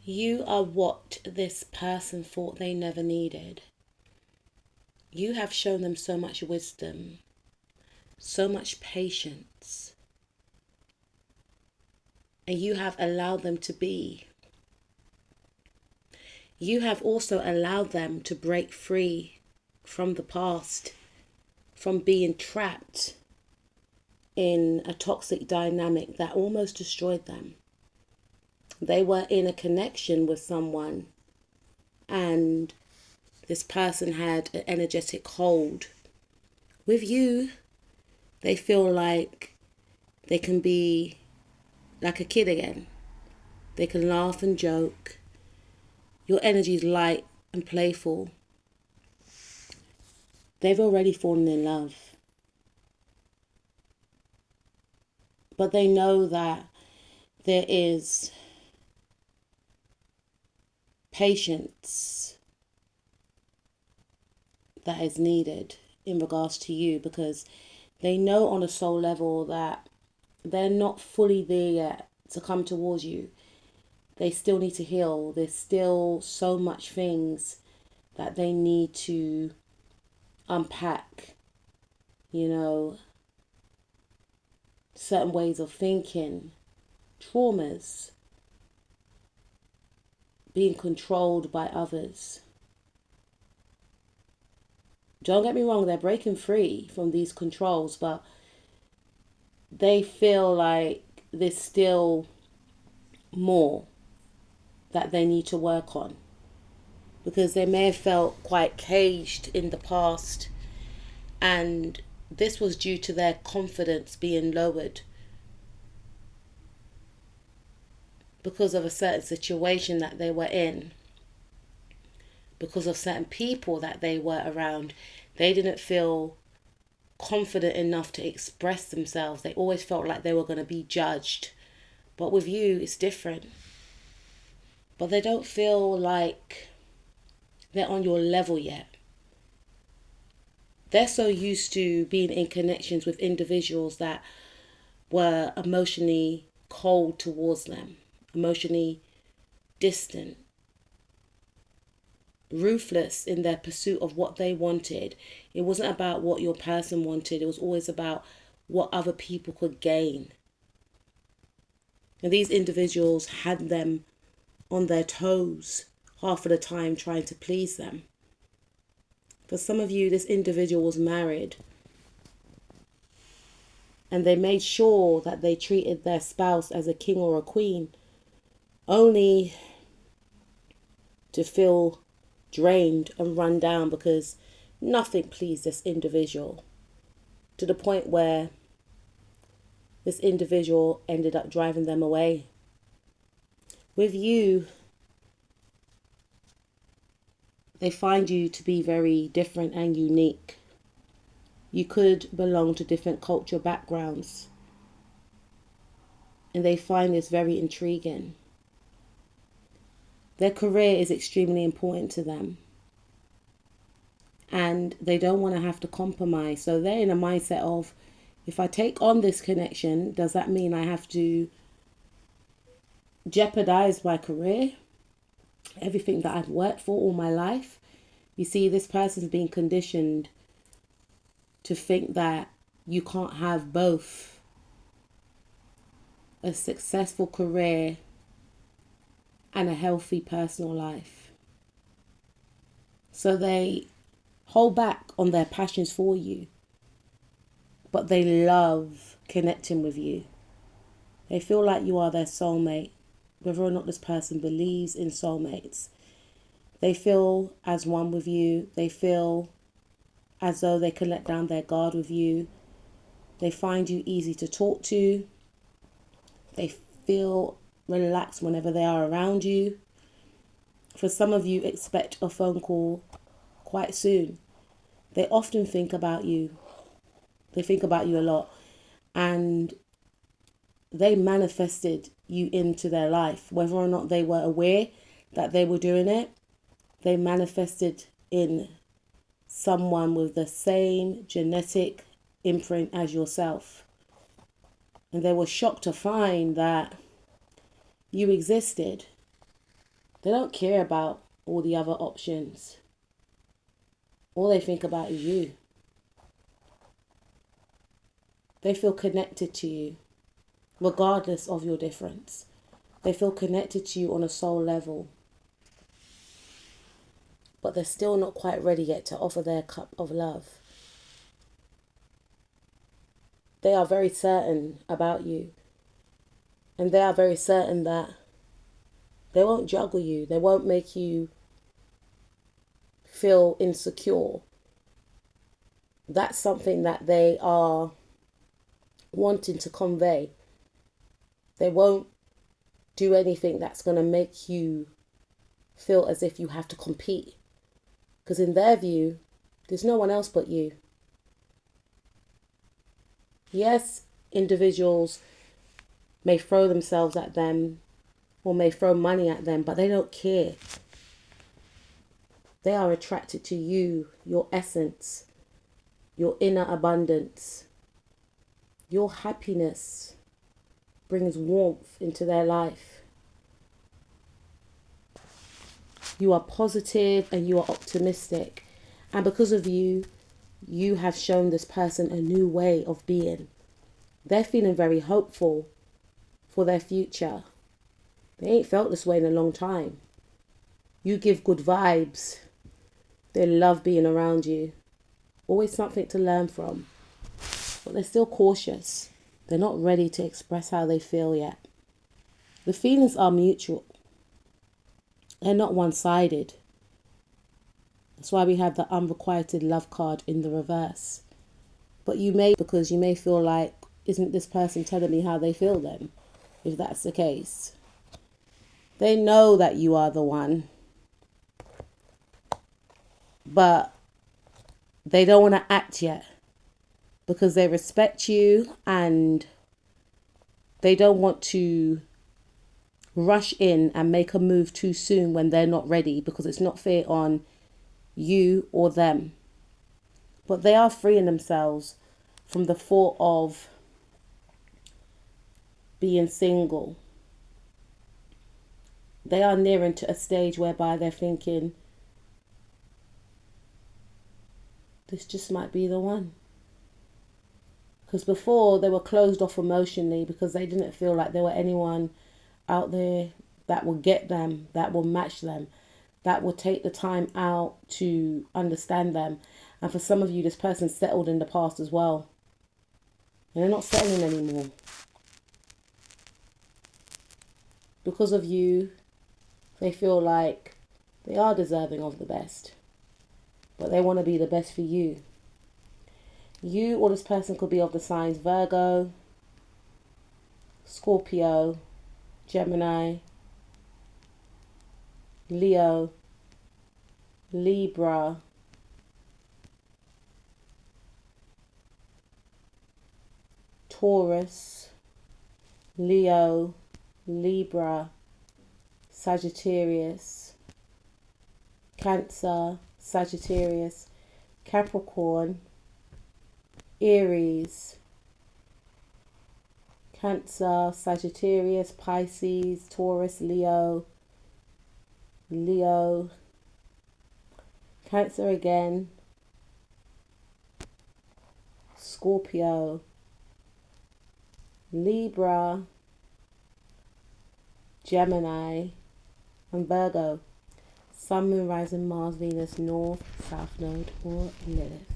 You are what this person thought they never needed. You have shown them so much wisdom, so much patience, and you have allowed them to be. You have also allowed them to break free from the past, from being trapped in a toxic dynamic that almost destroyed them. They were in a connection with someone, and this person had an energetic hold. With you, they feel like they can be like a kid again. They can laugh and joke. Your energy is light and playful. They've already fallen in love. But they know that there is patience that is needed in regards to you, because they know on a soul level that they're not fully there yet to come towards you. They still need to heal. There's still so much things that they need to unpack, certain ways of thinking, traumas, being controlled by others. Don't get me wrong, they're breaking free from these controls, but they feel like there's still more that they need to work on, because they may have felt quite caged in the past, and this was due to their confidence being lowered because of a certain situation that they were in, because of certain people that they were around. They didn't feel confident enough to express themselves. They always felt like they were going to be judged. But with you, it's different. But they don't feel like they're on your level yet. They're so used to being in connections with individuals that were emotionally cold towards them, emotionally distant, ruthless in their pursuit of what they wanted. It wasn't about what your person wanted. It was always about what other people could gain. And these individuals had them on their toes half of the time, trying to please them. For some of you, this individual was married, and they made sure that they treated their spouse as a king or a queen, only to feel drained and run down because nothing pleased this individual, to the point where this individual ended up driving them away. With you, they find you to be very different and unique. You could belong to different cultural backgrounds, and they find this very intriguing. Their career is extremely important to them, and they don't want to have to compromise. So they're in a mindset of, if I take on this connection, does that mean I have to jeopardize my career, everything that I've worked for all my life? You see, this person's being conditioned to think that you can't have both a successful career and a healthy personal life. So they hold back on their passions for you, but they love connecting with you. They feel like you are their soulmate, whether or not this person believes in soulmates. They feel as one with you. They feel as though they can let down their guard with you. They find you easy to talk to. They feel relaxed whenever they are around you. For some of you, expect a phone call quite soon. They often think about you. They think about you a lot. And they manifested you into their life, whether or not they were aware that they were doing it. They manifested in someone with the same genetic imprint as yourself. And they were shocked to find that you existed. They don't care about all the other options. All they think about is you. They feel connected to you, regardless of your difference. They feel connected to you on a soul level. But they're still not quite ready yet to offer their cup of love. They are very certain about you. And they are very certain that they won't juggle you. They won't make you feel insecure. That's something that they are wanting to convey. They won't do anything that's going to make you feel as if you have to compete. Because in their view, there's no one else but you. Yes, individuals may throw themselves at them or may throw money at them, but they don't care. They are attracted to you, your essence, your inner abundance. Your happiness brings warmth into their life. You are positive and you are optimistic. And because of you, you have shown this person a new way of being. They're feeling very hopeful for their future. They ain't felt this way in a long time. You give good vibes. They love being around you. Always something to learn from. But they're still cautious. They're not ready to express how they feel yet. The feelings are mutual. They're not one-sided. That's why we have the unrequited love card in the reverse. But because you may feel like, isn't this person telling me how they feel then? If that's the case. They know that you are the one. But they don't want to act yet. Because they respect you and they don't want to rush in and make a move too soon when they're not ready, because it's not fair on you or them. But they are freeing themselves from the thought of being single. They are nearing to a stage whereby they're thinking, this just might be the one. Because before they were closed off emotionally because they didn't feel like there were anyone out there that will get them, that will match them, that will take the time out to understand them. And for some of you, this person settled in the past as well. And they're not settling anymore. Because of you, they feel like they are deserving of the best. But they want to be the best for you. You or this person could be of the signs Virgo, Scorpio, Gemini, Leo, Libra, Taurus, Leo, Libra, Sagittarius, Cancer, Sagittarius, Capricorn, Aries, Cancer, Sagittarius, Pisces, Taurus, Leo, Cancer again, Scorpio, Libra, Gemini, and Virgo. Sun, Moon, Rising, Mars, Venus, North, South Node, or Lilith.